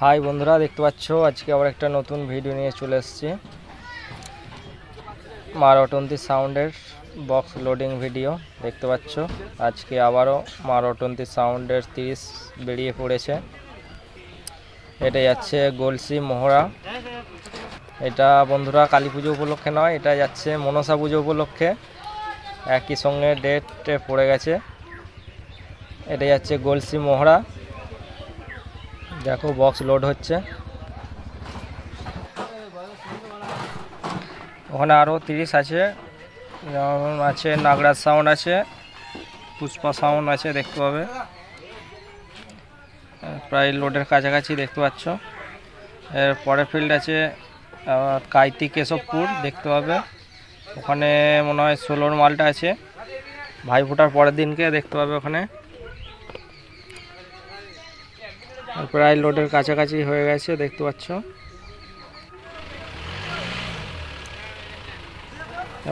High বন্ধুরা, দেখতে পাচ্ছ আজকে আবার একটা নতুন ভিডিও নিয়ে চলে এসেছি। মারোটন্তি সাউন্ডের বক্স লোডিং ভিডিও দেখতে পাচ্ছ। আজকে আবারও মারোটন্তি সাউন্ডের 30 বেরিয়ে পড়েছে। এটা যাচ্ছে গলসি মোহরা। এটা বন্ধুরা কালী পুজো উপলক্ষে নয়, এটা যাচ্ছে মনসা পুজো উপলক্ষে। একই সঙ্গে ডেটে পড়ে গেছে। এটা যাচ্ছে গলসি মোহরা। দেখো বক্স লোড হচ্ছে। ওখানে আরও 30 আছে, যেমন আছে নাগরাজ সাউন্ড আছে, পুষ্পা সাউন্ড আছে, দেখতে পাবে প্রায় লোডের কাছাকাছি দেখতে পাচ্ছ। এর পরের ফিল্ড আছে কাইতি কেশবপুর, দেখতে পাবে ওখানে মনে হয় 16 মালটা আছে। ভাইফোঁটার পরের দিনকে দেখতে পাবে ওখানে প্রায় লোডের কাছাকাছি হয়ে গেছে, দেখতে পাচ্ছ।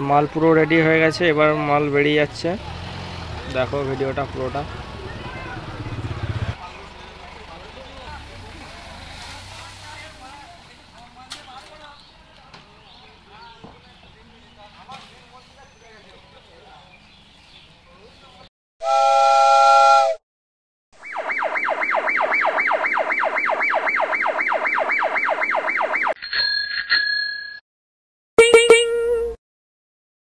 মাল পুরো রেডি হয়ে গেছে, এবার মাল বেরিয়ে যাচ্ছে। দেখো ভিডিওটা পুরোটা।